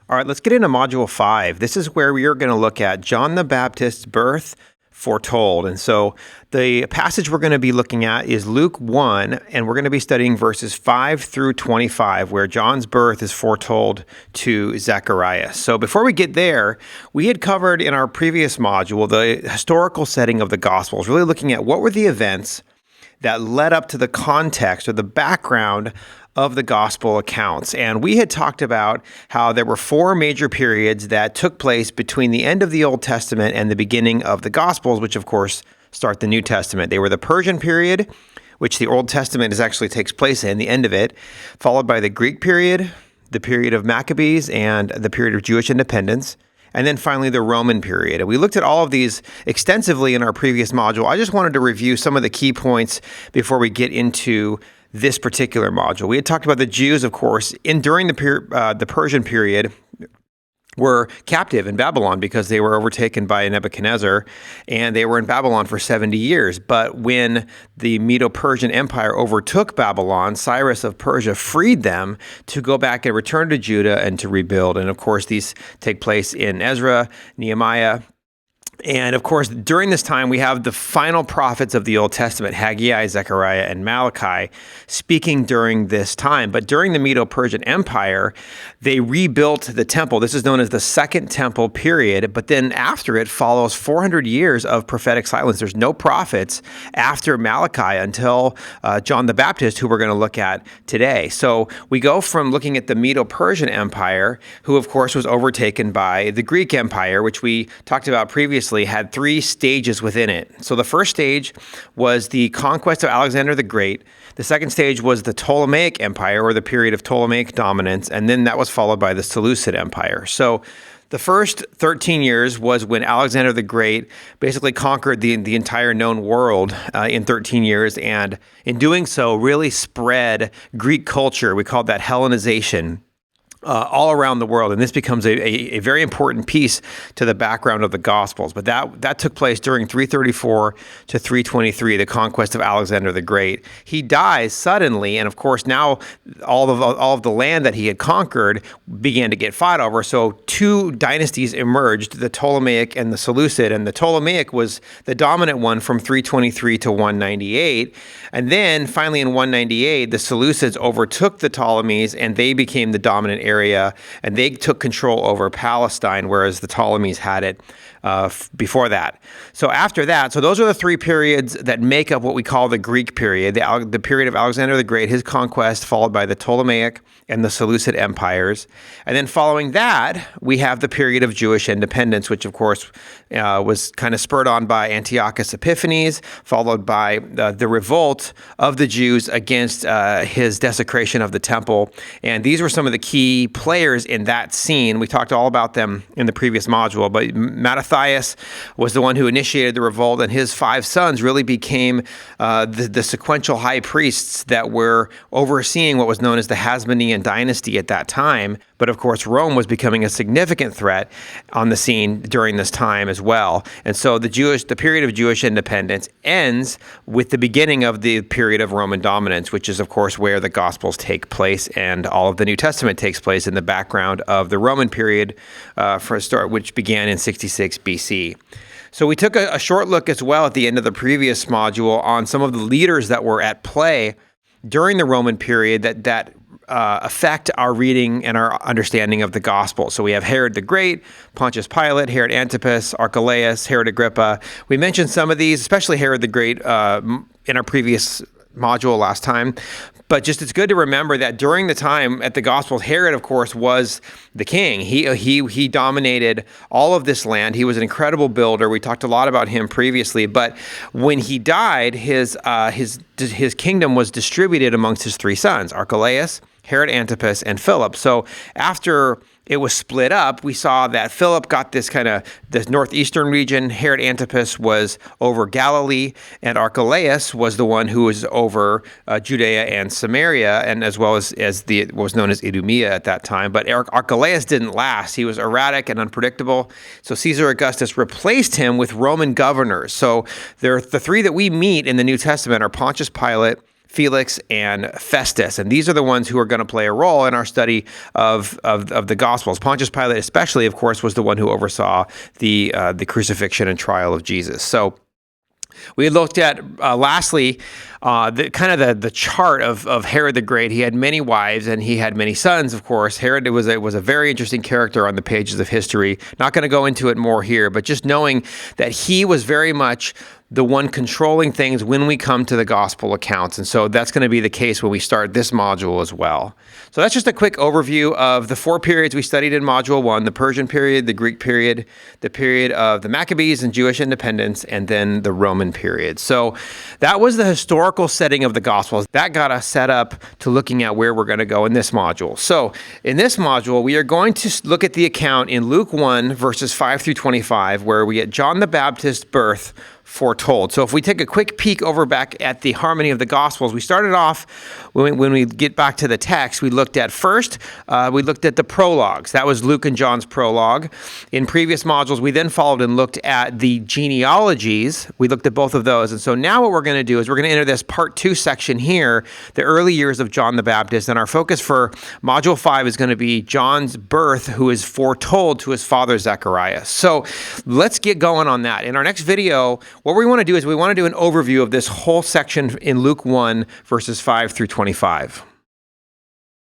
All right, let's get into Module 5. This is where we are going to look at John the Baptist's birth, foretold. And so the passage we're going to be looking at is Luke 1, and we're going to be studying verses 5 through 25, where John's birth is foretold to Zechariah. So before we get there, we had covered in our previous module the historical setting of the Gospels, really looking at what were the events that led up to the context or the background of the gospel accounts. And we had talked about how there were four major periods that took place between the end of the Old Testament and the beginning of the Gospels, which of course start the New Testament. They were the Persian period, which the Old Testament actually takes place in, the end of it, followed by the Greek period, the period of Maccabees, and the period of Jewish independence. And then finally, the Roman period. And we looked at all of these extensively in our previous module. I just wanted to review some of the key points before we get into this particular module. We had talked about the Jews, of course, during the Persian period, were captive in Babylon because they were overtaken by Nebuchadnezzar, and they were in Babylon for 70 years. But when the Medo-Persian Empire overtook Babylon, Cyrus of Persia freed them to go back and return to Judah and to rebuild. And of course, these take place in Ezra, Nehemiah. And of course, during this time, we have the final prophets of the Old Testament, Haggai, Zechariah, and Malachi, speaking during this time. But during the Medo-Persian Empire, they rebuilt the temple. This is known as the Second Temple period. But then after it follows 400 years of prophetic silence. There's no prophets after Malachi until John the Baptist, who we're going to look at today. So we go from looking at the Medo-Persian Empire, who of course was overtaken by the Greek Empire, which we talked about previously, had three stages within it. So the first stage was the conquest of Alexander the Great. The second stage was the Ptolemaic Empire, or the period of Ptolemaic dominance, and then that was followed by the Seleucid Empire. So the first 13 years was when Alexander the Great basically conquered the entire known world in 13 years, and in doing so really spread Greek culture. We called that Hellenization. All around the world, and this becomes a very important piece to the background of the Gospels. But that took place during 334 to 323, the conquest of Alexander the Great. He dies suddenly, and of course now all of the land that he had conquered began to get fought over. So two dynasties emerged, the Ptolemaic and the Seleucid, and the Ptolemaic was the dominant one from 323 to 198. And then finally in 198, the Seleucids overtook the Ptolemies, and they became the dominant area, and they took control over Palestine, whereas the Ptolemies had it before that. So after that, so those are the three periods that make up what we call the Greek period, the period of Alexander the Great, his conquest, followed by the Ptolemaic and the Seleucid empires. And then following that, we have the period of Jewish independence, which of course was kind of spurred on by Antiochus Epiphanes, followed by the revolt of the Jews against his desecration of the temple. And these were some of the key players in that scene. We talked all about them in the previous module, but Mattathias was the one who initiated the revolt, and his five sons really became the sequential high priests that were overseeing what was known as the Hasmonean dynasty at that time. But of course, Rome was becoming a significant threat on the scene during this time as well. And so the period of Jewish independence ends with the beginning of the period of Roman dominance, which is of course where the Gospels take place, and all of the New Testament takes place in the background of the Roman period for a start, which began in 66 BC. So we took a short look as well at the end of the previous module on some of the leaders that were at play during the Roman period that affect our reading and our understanding of the gospel. So we have Herod the Great, Pontius Pilate, Herod Antipas, Archelaus, Herod Agrippa. We mentioned some of these, especially Herod the Great, in our previous module last time. But just it's good to remember that during the time at the Gospels, Herod, of course, was the king. He dominated all of this land. He was an incredible builder. We talked a lot about him previously. But when he died, his kingdom was distributed amongst his three sons, Archelaus, Herod Antipas, and Philip. So after it was split up, we saw that Philip got this northeastern region. Herod Antipas was over Galilee, and Archelaus was the one who was over Judea and Samaria, and as well as what was known as Idumea at that time. But Archelaus didn't last. He was erratic and unpredictable. So Caesar Augustus replaced him with Roman governors. So the three that we meet in the New Testament are Pontius Pilate, Felix, and Festus. And these are the ones who are going to play a role in our study of the Gospels. Pontius Pilate especially, of course, was the one who oversaw the crucifixion and trial of Jesus. So we looked at, lastly, the chart of Herod the Great. He had many wives and he had many sons, of course. Herod was a very interesting character on the pages of history. Not going to go into it more here, but just knowing that he was very much the one controlling things when we come to the gospel accounts. And so that's going to be the case when we start this module as well. So that's just a quick overview of the 4 periods we studied in Module 1, the Persian period, the Greek period, the period of the Maccabees and Jewish independence, and then the Roman period. So that was the historical setting of the Gospels. That got us set up to looking at where we're going to go in this module. So in this module, we are going to look at the account in Luke 1, verses 5 through 25, where we get John the Baptist's birth foretold. So if we take a quick peek over back at the harmony of the Gospels, we started off, when we get back to the text, we looked at the prologues. That was Luke and John's prologue. In previous modules, we then followed and looked at the genealogies. We looked at both of those. And so now what we're going to do is we're going to enter this part 2 section here, the early years of John the Baptist. And our focus for module 5 is going to be John's birth, who is foretold to his father Zechariah. So let's get going on that. In our next video, what we want to do is we want to do an overview of this whole section in Luke 1, verses 5 through 25.